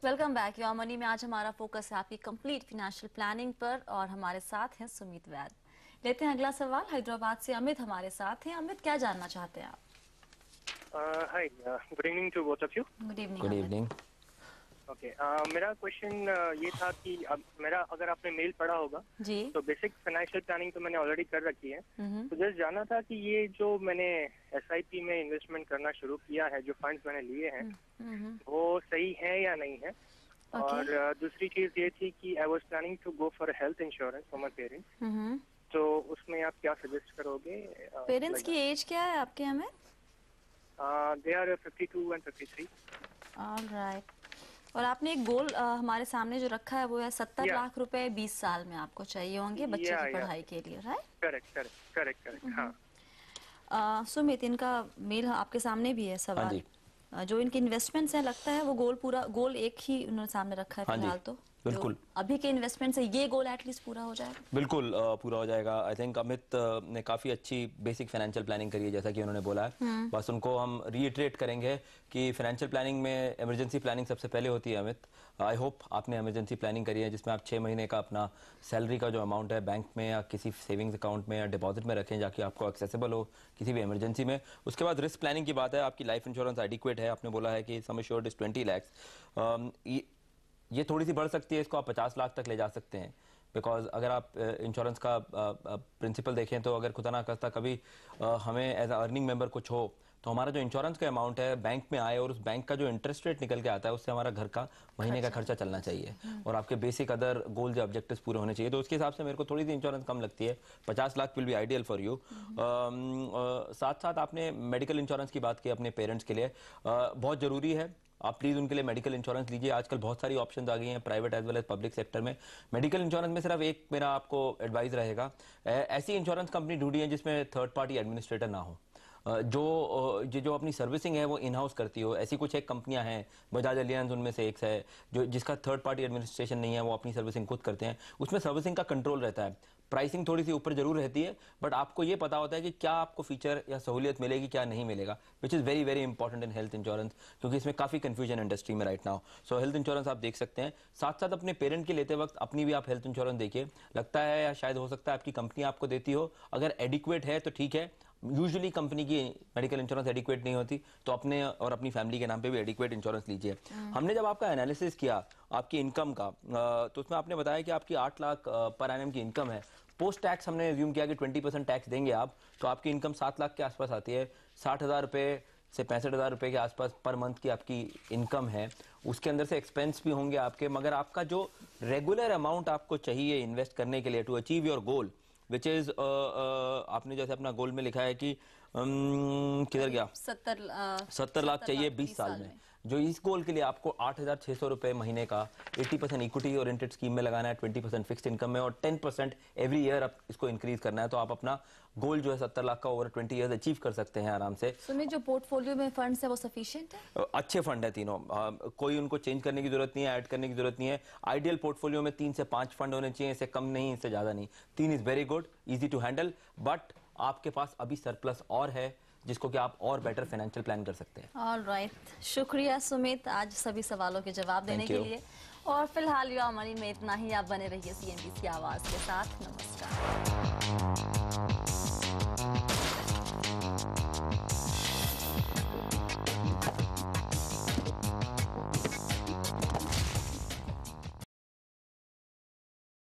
Welcome back your money में आज हमारा फोकस है आपकी कंप्लीट फाइनेंशियल प्लानिंग पर और हमारे साथ हैं सुमित वैद। लेते हैं अगला सवाल। हैदराबाद से अमित हमारे साथ हैं। अमित, क्या जानना चाहते हैं आप? Hi, good evening to both of you. Good evening. Good evening. Okay, मेरा क्वेश्चन ये था कि अब मेरा अगर आपने मेल पढ़ा होगा जी, तो बेसिक फाइनेंशियल प्लानिंग तो मैंने ऑलरेडी कर रखी है। तो जस्ट जानना था कि ये जो मैंने एसआईपी में इन्वेस्टमेंट करना शुरू किया है, जो फंड्स मैंने लिए हैं वो सही है या नहीं है। और दूसरी चीज ये थी कि I was planning to go for health insurance for my parents, तो उसमें आप क्या सजेस्ट करोगे? पेरेंट्स की एज क्या है आपके? हमें दे आर 52 एंड 53। ऑलराइट। और आपने एक गोल हमारे सामने जो रखा है वो है 70 लाख रुपए 20 साल में आपको चाहिए होंगे बच्चे की पढ़ाई के लिए, राइट? करेक्ट। हाँ। सुमित, इनका मेल आपके सामने भी है सवाल। जो इनके इन्वेस्टमेंट्स हैं, लगता है वो गोल एक ही उन्होंने सामने रखा है फिलहाल। तो बिल्कुल अभी के इन्वेस्टमेंट से ये गोल एटलीस्ट पूरा हो जाएगा। बिल्कुल पूरा हो जाएगा। आई थिंक अमित ने काफ़ी अच्छी बेसिक फाइनेंशियल प्लानिंग करी है, जैसा कि उन्होंने बोला है। बस उनको हम रीइटरेट करेंगे कि फाइनेंशियल प्लानिंग में इमरजेंसी प्लानिंग सबसे पहले होती है। अमित, आई होप आपने इमरजेंसी प्लानिंग करी है जिसमें आप 6 महीने का अपना सैलरी का जो अमाउंट है बैंक में या किसी सेविंग्स अकाउंट में या डिपॉजिट में रखें, जाकि आपको एक्सेसिबल हो किसी भी इमरजेंसी में। उसके बाद रिस्क प्लानिंग की बात है। आपकी लाइफ इंश्योरेंस एडिक्वेट है। आपने बोला है कि सम एश्योर्ड इज 20 लाख। ये थोड़ी सी बढ़ सकती है, इसको आप 50 लाख तक ले जा सकते हैं। बिकॉज अगर आप इंश्योरेंस का प्रिंसिपल देखें तो अगर खुदा ना खास्ता कभी हमें एज अ अर्निंग मेंबर कुछ हो तो हमारा जो इंश्योरेंस का अमाउंट है बैंक में आए और उस बैंक का जो इंटरेस्ट रेट निकल के आता है उससे हमारा घर का महीने का खर्चा चलना चाहिए और आपके बेसिक अदर गोल्स या ऑब्जेक्टिव्स पूरे होने चाहिए। तो उसके हिसाब से मेरे को थोड़ी सी इंश्योरेंस कम लगती है। 50 lakh will be ideal for you. साथ साथ आपने मेडिकल इंश्योरेंस की बात की अपने पेरेंट्स के लिए, बहुत ज़रूरी है। आप प्लीज़ उनके लिए मेडिकल इंश्योरेंस लीजिए। आजकल बहुत सारी ऑप्शंस आ गई हैं private as well as public sector में। मेडिकल इंश्योरेंस में सिर्फ एक मेरा आपको एडवाइस रहेगा, ऐसी इंश्योरेंस कंपनी ढूंढिए जिसमें थर्ड पार्टी एडमिनिस्ट्रेटर ना हो, जो अपनी सर्विसिंग है वो इन हाउस करती हो। ऐसी कुछ एक कंपनियां हैं, बजाज एलियांज उनमें से एक है, जो जिसका थर्ड पार्टी एडमिनिस्ट्रेशन नहीं है, वो अपनी सर्विसिंग खुद करते हैं। उसमें सर्विसिंग का कंट्रोल रहता है, प्राइसिंग थोड़ी सी ऊपर जरूर रहती है, बट आपको ये पता होता है कि क्या आपको फीचर या सहूलियत मिलेगी क्या नहीं मिलेगा, which is very very important in health insurance, क्योंकि इसमें काफ़ी कंफ्यूजन इंडस्ट्री में राइट नाउ। सो हेल्थ इंश्योरेंस आप देख सकते हैं। साथ साथ अपने पेरेंट के लेते वक्त अपनी भी आप हेल्थ इंश्योरेंस देखिए। लगता है या शायद हो सकता है आपकी कंपनी आपको देती हो, अगर एडिक्वेट है तो ठीक है। यूजुअली कंपनी की मेडिकल इंश्योरेंस एडिक्वेट नहीं होती, तो अपने और अपनी फैमिली के नाम पे भी एडिक्वेट इंश्योरेंस लीजिए। हमने जब आपका एनालिसिस किया आपकी इनकम का, तो उसमें आपने बताया कि आपकी 8 लाख पर एनम की इनकम है। पोस्ट टैक्स हमने एज्यूम किया कि 20% टैक्स देंगे आप, तो आपकी इनकम 7 लाख के आसपास आती है। 60,000 रुपये से 65,000 रुपये के आसपास पर मंथ की आपकी इनकम है। उसके अंदर से एक्सपेंस भी होंगे आपके, मगर आपका जो रेगुलर अमाउंट आपको चाहिए इन्वेस्ट करने के लिए to achieve your goal, which is आपने जैसे अपना गोल में लिखा है कि किधर गया, 70 लाख चाहिए 20 साल में। जो इस गोल के लिए आपको 8,600 रुपये महीने का 80% इक्विटी ओरिएंटेड स्कीम में लगाना है, 20% फिक्स्ड इनकम में और 10% एवरी ईयर आप इसको इंक्रीज करना है, तो आप अपना गोल जो है 70 लाख का ओवर 20 ईयर्स अचीव कर सकते हैं आराम से। सुमित, जो पोर्टफोलियो में फंड्स है वो सफिशिएंट है? अच्छे फंड है तीनों, कोई उनको चेंज करने की जरूरत नहीं है, ऐड करने की जरूरत नहीं है। आइडियल पोर्टफोलियो में 3 से 5 फंड होने चाहिए, इससे कम नहीं, इससे ज्यादा नहीं। 3 is very good, easy to handle, but आपके पास अभी सरप्लस और है जिसको कि आप और बेटर फाइनेंशियल प्लान कर सकते हैं। ऑलराइट, शुक्रिया सुमित आज सभी सवालों के जवाब देने के लिए। और फिलहाल योर मनी में इतना ही। आप बने रहिए CNBC आवाज के साथ। नमस्कार।